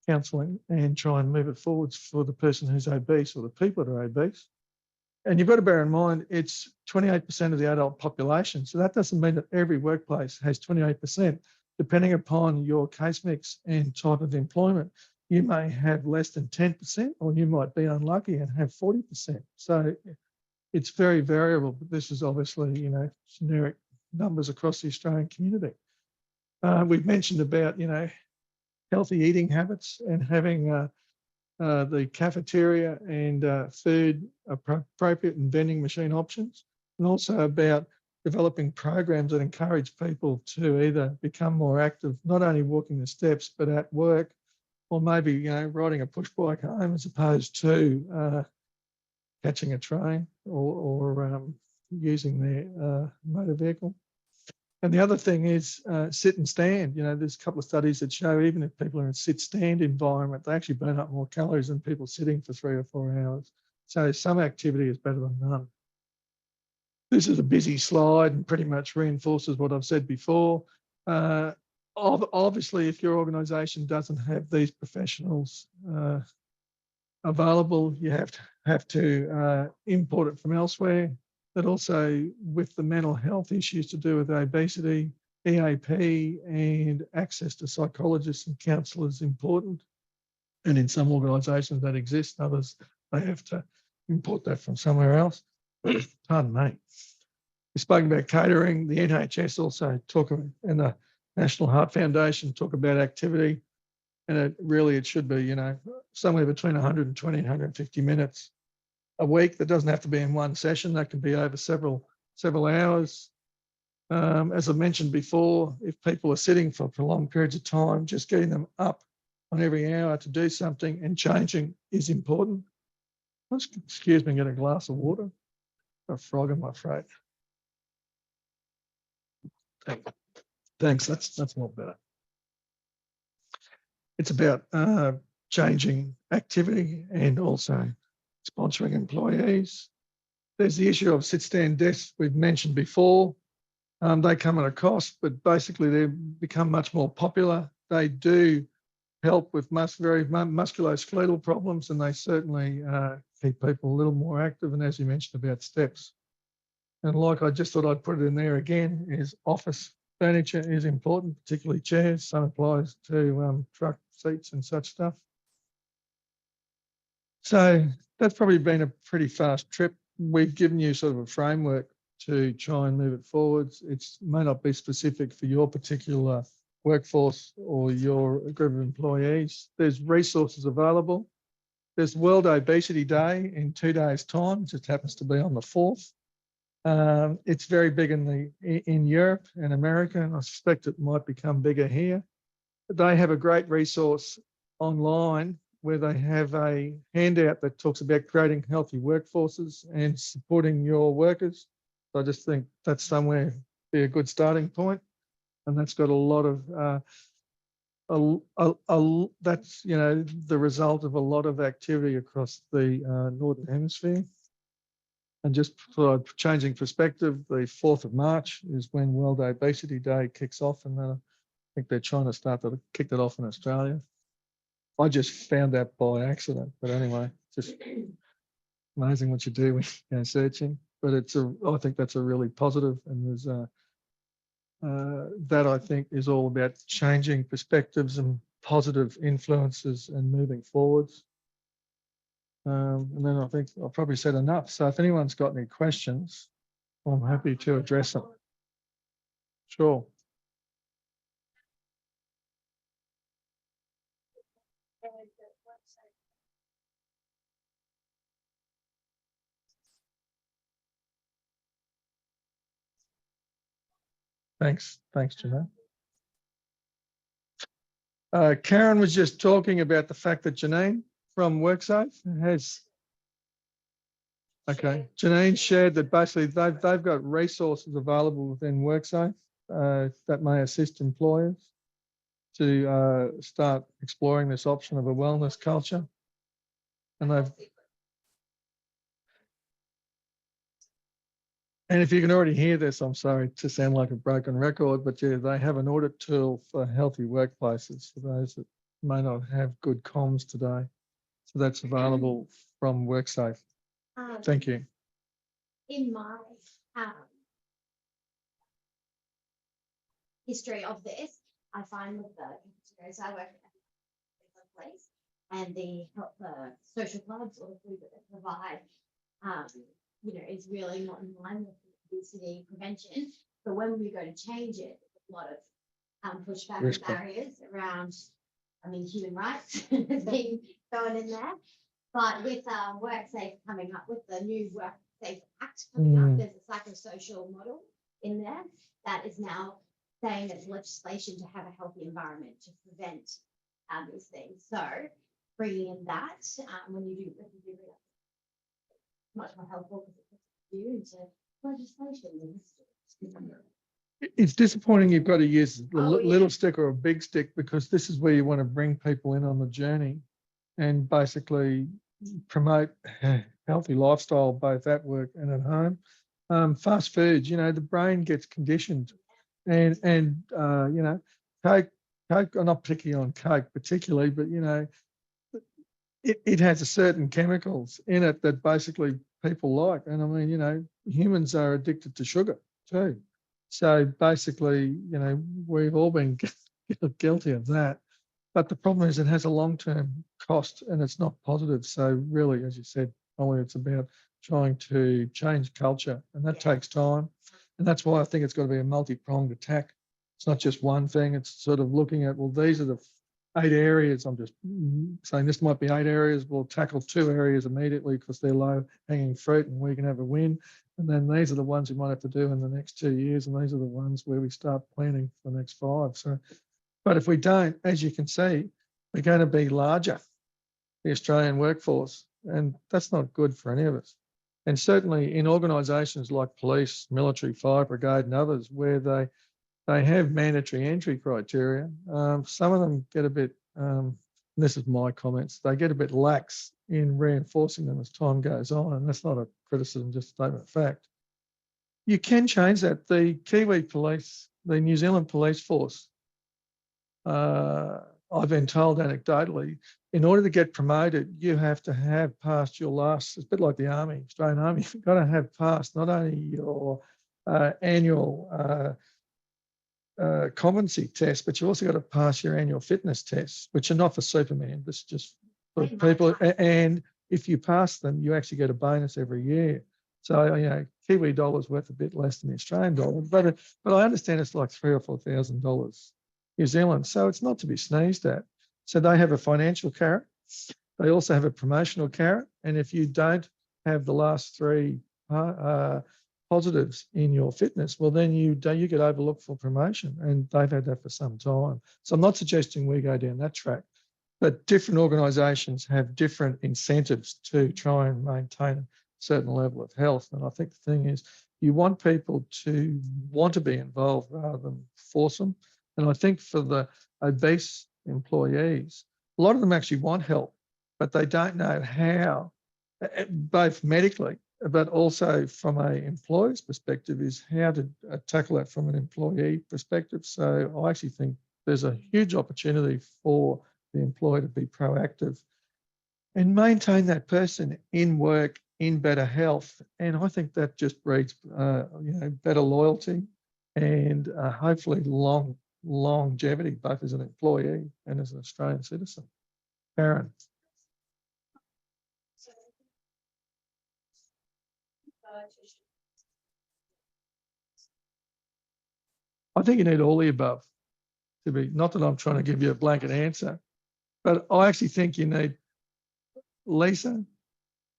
counselling and try and move it forwards for the person who's obese or the people that are obese. And you've got to bear in mind, it's 28% of the adult population. So that doesn't mean that every workplace has 28%. Depending upon your case mix and type of employment, you may have less than 10%, or you might be unlucky and have 40%. So it's very variable, but this is obviously, generic numbers across the Australian community. We've mentioned about, healthy eating habits and having the cafeteria and food appropriate and vending machine options, and also about developing programs that encourage people to either become more active, not only walking the steps, but at work, or maybe, riding a push bike home as opposed to catching a train or using their motor vehicle. And the other thing is sit and stand. There's a couple of studies that show even if people are in a sit-stand environment, they actually burn up more calories than people sitting for 3 or 4 hours. So some activity is better than none. This is a busy slide and pretty much reinforces what I've said before. Obviously, if your organisation doesn't have these professionals available, you have to import it from elsewhere. But also with the mental health issues to do with obesity, EAP and access to psychologists and counsellors is important. And in some organisations that exist, others they have to import that from somewhere else. Pardon me. We've spoken about catering. The NHS also talk, and the National Heart Foundation talk about activity. And it should be, you know, somewhere between 120 and 150 minutes a week. That doesn't have to be in one session. That can be over several hours. As I mentioned before, if people are sitting for prolonged periods of time, just getting them up on every hour to do something and changing is important. Excuse me, get a glass of water. Got a frog in my throat. Thanks. That's more better. It's about changing activity and also sponsoring employees. There's the issue of sit-stand desks we've mentioned before. They come at a cost, but basically they've become much more popular. They do help with very musculoskeletal problems, and they certainly keep people a little more active. And as you mentioned about steps, and like I just thought I'd put it in there again, is office furniture is important, particularly chairs. Some applies to truck seats and such stuff. So that's probably been a pretty fast trip. We've given you sort of a framework to try and move it forwards. It may not be specific for your particular workforce or your group of employees. There's resources available. There's World Obesity Day in 2 days' time. It just happens to be on the 4th. It's very big in Europe and America, and I suspect it might become bigger here. They have a great resource online where they have a handout that talks about creating healthy workforces and supporting your workers. So I just think that's somewhere be a good starting point, and that's got a lot of that's, you know, the result of a lot of activity across the Northern Hemisphere. And just for changing perspective, the 4th of March is when World Obesity Day kicks off, and I think they're trying to start to kick that off in Australia. I just found that by accident, but anyway, just amazing what you do when you go searching. But I think that's a really positive, and there's that I think is all about changing perspectives and positive influences and moving forwards. And then I think I've probably said enough. So if anyone's got any questions, I'm happy to address them. Sure. Thanks, Janelle. Karen was just talking about the fact that Janine from WorkSafe has. Okay, Janine shared that basically they've got resources available within WorkSafe that may assist employers to start exploring this option of a wellness culture, and they've. And if you can already hear this, I'm sorry to sound like a broken record, but yeah, they have an audit tool for healthy workplaces for those that may not have good comms today. So that's available from WorkSafe. Thank you. In my history of this, I find with the, so I work at the place and the social clubs or the food that they provide, you know, is really not in line with obesity prevention. But when we go to change it, a lot of pushback and barriers around, I mean, human rights being thrown in there. But with WorkSafe coming up, with the new WorkSafe Act coming up, there's a psychosocial model in there that is now saying there's legislation to have a healthy environment to prevent these things. So bringing in that when you do much more helpful because it puts you into legislation. It's disappointing you've got to use a little stick or a big stick, because this is where you want to bring people in on the journey and basically promote a healthy lifestyle both at work and at home. fast foods, the brain gets conditioned, and Coke, I'm not picking on Coke particularly, but it has a certain chemicals in it that basically people like. And I mean, humans are addicted to sugar too. So basically, we've all been guilty of that. But the problem is it has a long-term cost and it's not positive. So really, as you said, Ollie, it's about trying to change culture, and that takes time. And that's why I think it's got to be a multi-pronged attack. It's not just one thing. It's sort of looking at, well, these are the 8 areas. I'm just saying this might be 8 areas. We'll tackle 2 areas immediately because they're low-hanging fruit and we can have a win. And then these are the ones we might have to do in the next 2 years. And these are the ones where we start planning for the next 5. So, but if we don't, as you can see, we're going to be larger, the Australian workforce, and that's not good for any of us. And certainly in organisations like police, military, fire brigade and others, where they have mandatory entry criteria, some of them get a bit, this is my comments, they get a bit lax in reinforcing them as time goes on, and that's not a criticism, just a statement of fact. You can change that. The Kiwi police, the New Zealand police force, I've been told anecdotally, in order to get promoted, you have to have passed your last, it's a bit like the Army, Australian Army, you've got to have passed not only your annual competency test, but you also got to pass your annual fitness tests, which are not for Superman, this is just for people. And if you pass them, you actually get a bonus every year. So, Kiwi dollar's worth a bit less than the Australian dollar, but I understand it's like $3,000 or $4,000 New Zealand. So it's not to be sneezed at. So they have a financial carrot. They also have a promotional carrot. And if you don't have the last 3 positives in your fitness, well, then you get overlooked for promotion. And they've had that for some time. So I'm not suggesting we go down that track, but different organisations have different incentives to try and maintain a certain level of health. And I think the thing is, you want people to want to be involved rather than force them. And I think for the obese employees, a lot of them actually want help, but they don't know how, both medically, but also from an employer's perspective, is how to tackle that from an employee perspective. So I actually think there's a huge opportunity for the employer to be proactive and maintain that person in work, in better health. And I think that just breeds, better loyalty and hopefully longevity, both as an employee and as an Australian citizen. Karen. I think you need all the above to be, not that I'm trying to give you a blanket answer, but I actually think you need, Lisa,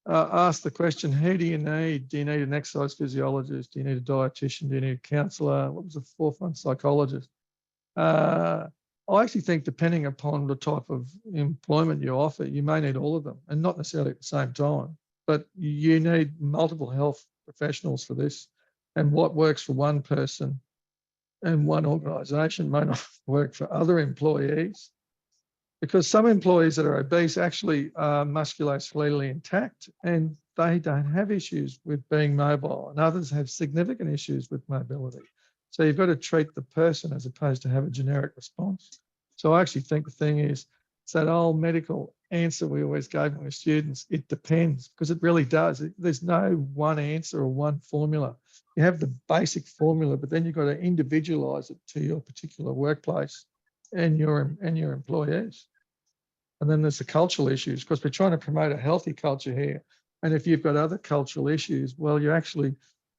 ask the question, who do you need? Do you need an exercise physiologist? Do you need a dietitian? Do you need a counsellor? What was the fourth one? Psychologist. I actually think depending upon the type of employment you offer, you may need all of them, and not necessarily at the same time, but you need multiple health professionals for this. And what works for one person and one organisation may not work for other employees, because some employees that are obese actually are musculoskeletally intact and they don't have issues with being mobile, and others have significant issues with mobility. So you've got to treat the person as opposed to have a generic response. So I actually think the thing is, it's that old medical answer we always gave when we were students, it depends, because it really does. There's no one answer or one formula. You have the basic formula, but then you've got to individualise it to your particular workplace and your employees. And then there's the cultural issues, because we're trying to promote a healthy culture here. And if you've got other cultural issues, well, you're actually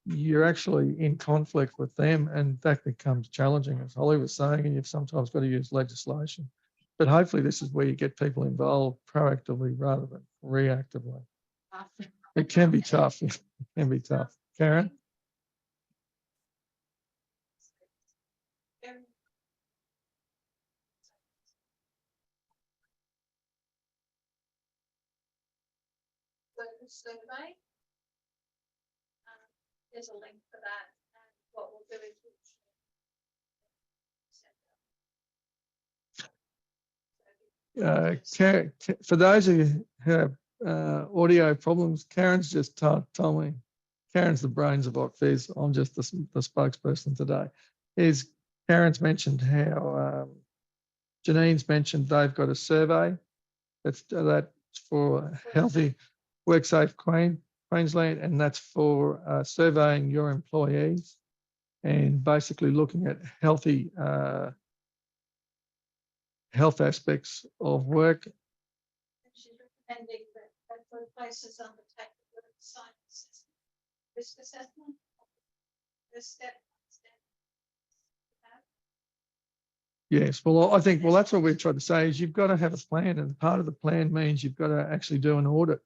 in conflict with them, and that becomes challenging, as Holly was saying, and you've sometimes got to use legislation. But hopefully this is where you get people involved proactively rather than reactively. It can be tough. It can be tough. Karen? The survey. There's a link for that, and what we'll do is for those of you who have audio problems, Karen's just told me, Karen's the brains of OCPhys. I'm just the spokesperson today. Is Karen's mentioned how Janine's mentioned they've got a survey that's for healthy WorkSafe Queensland, and that's for surveying your employees and basically looking at healthy health aspects of work. And she's recommending that workplaces undertake the work site assessment, risk assessment, the step. Yes, well, I think, well, that's what we're trying to say is you've got to have a plan, and part of the plan means you've got to actually do an audit.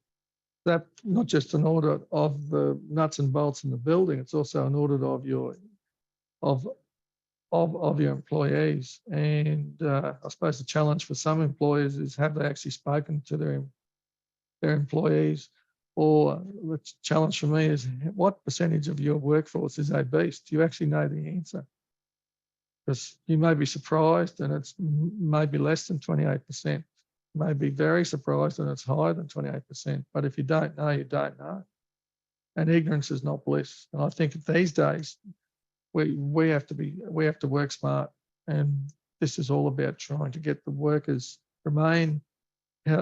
That not just an audit of the nuts and bolts in the building, it's also an audit of your your employees. And I suppose the challenge for some employers is, have they actually spoken to their employees? Or the challenge for me is, what percentage of your workforce is obese? Do you actually know the answer? Because you may be surprised and it's maybe less than 28%. May be very surprised and it's higher than 28%. But if you don't know, you don't know. And ignorance is not bliss. And I think these days we have to work smart. And this is all about trying to get the workers remain in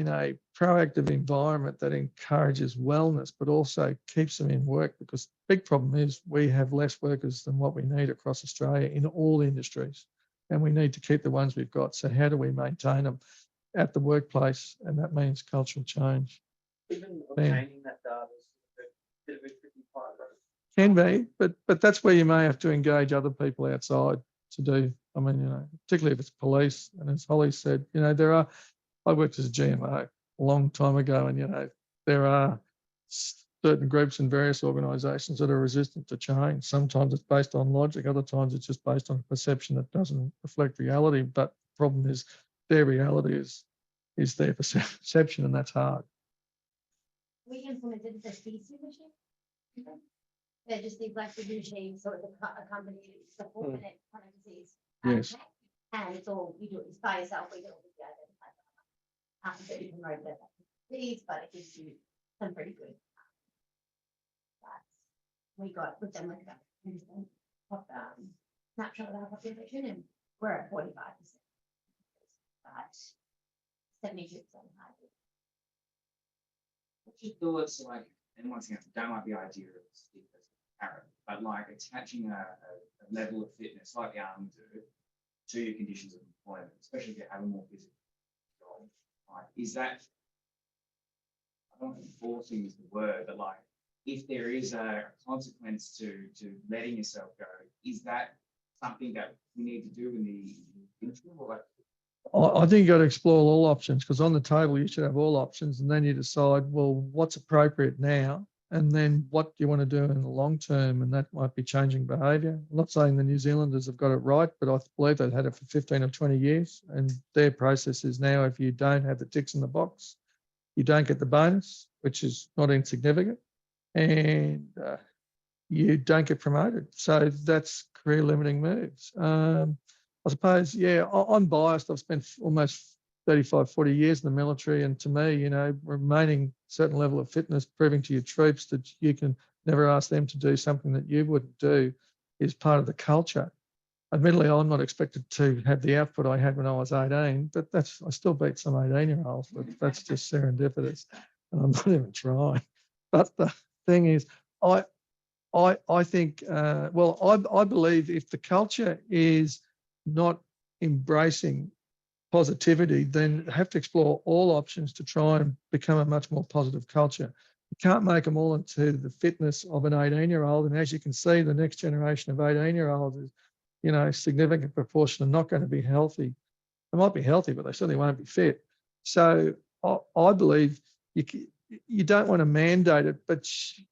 a proactive environment that encourages wellness, but also keeps them in work, because the big problem is we have less workers than what we need across Australia in all industries, and we need to keep the ones we've got. So how do we maintain them at the workplace? And that means cultural change. Even obtaining that data is a bit of a tricky part, right? Can be, but that's where you may have to engage other people outside to do. I mean, particularly if it's police, and as Holly said, I worked as a GMO a long time ago, and there are certain groups and various organisations that are resistant to change. Sometimes it's based on logic, other times it's just based on perception that doesn't reflect reality. But the problem is their reality is their perception, and that's hard. We implemented the PC machine. They're just these like big machines, so it's a company, it's a 4-minute parentheses. Yes. And it's all, you do it by yourself, we do it with the identifier. So you can write that these, but it gives you some pretty good. But we got with them like about 10% of snapshot of our population, and we're at 45%. But 72% high. What's your thoughts, like, and once again, I don't like the idea of stick as a carrot, but like attaching a level of fitness like the army do to your conditions of employment, especially if you have a more physical job. Like, is that, I don't know if forcing is the word, but like, if there is a consequence to letting yourself go, is that something that we need to do in the interim, or like? I think you've got to explore all options, because on the table you should have all options, and then you decide, well, what's appropriate now, and then what do you want to do in the long term, and that might be changing behaviour. I'm not saying the New Zealanders have got it right, but I believe they've had it for 15 or 20 years, and their process is now, if you don't have the ticks in the box, you don't get the bonus, which is not insignificant, and you don't get promoted. So that's career limiting moves. I suppose, yeah, I'm biased. I've spent almost 35, 40 years in the military. And to me, remaining a certain level of fitness, proving to your troops that you can never ask them to do something that you wouldn't do, is part of the culture. Admittedly, I'm not expected to have the output I had when I was 18, but I still beat some 18-year-olds, but that's just serendipitous. And I'm not even trying. But the thing is, I think, I believe if the culture is not embracing positivity, then have to explore all options to try and become a much more positive culture. You can't make them all into the fitness of an 18-year-old. And as you can see, the next generation of 18-year-olds is, a significant proportion are not going to be healthy. They might be healthy, but they certainly won't be fit. So I believe you don't want to mandate it, but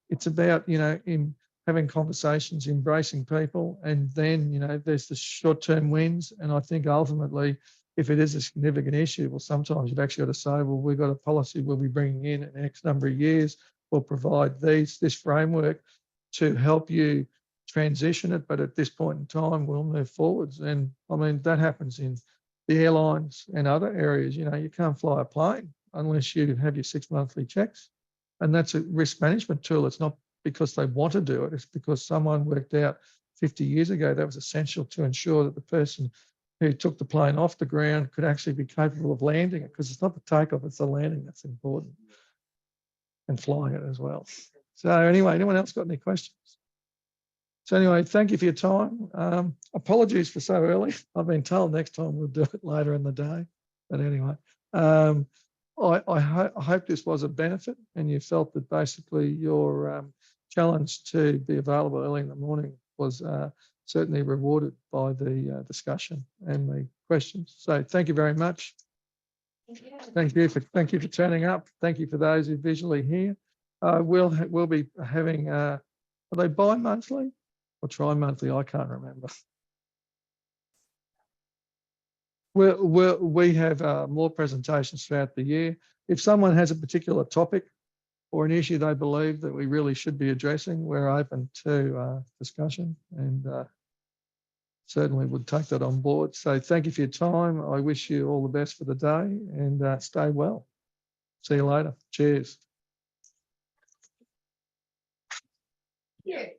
it's about, in having conversations, embracing people, and then, there's the short-term wins. And I think ultimately, if it is a significant issue, well, sometimes you've actually got to say, well, we've got a policy we'll be bringing in X number of years. We'll provide this framework to help you transition it. But at this point in time, we'll move forwards. And I mean, that happens in the airlines and other areas. You can't fly a plane unless you have your 6 monthly checks. And that's a risk management tool. It's not because they want to do it. It's because someone worked out 50 years ago that was essential to ensure that the person who took the plane off the ground could actually be capable of landing it, because it's not the takeoff, it's the landing that's important, and flying it as well. So anyway, anyone else got any questions? So anyway, thank you for your time. Apologies for so early. I've been told next time we'll do it later in the day. But anyway, I hope this was a benefit and you felt that basically your challenge to be available early in the morning was certainly rewarded by the discussion and the questions. So thank you very much. Thank you. Thank you for turning up. Thank you for those who visually here. We'll be having, are they bi-monthly or tri-monthly? I can't remember. We have more presentations throughout the year. If someone has a particular topic or an issue they believe that we really should be addressing, we're open to discussion and certainly would take that on board. So thank you for your time. I wish you all the best for the day and stay well. See you later. Cheers. Here.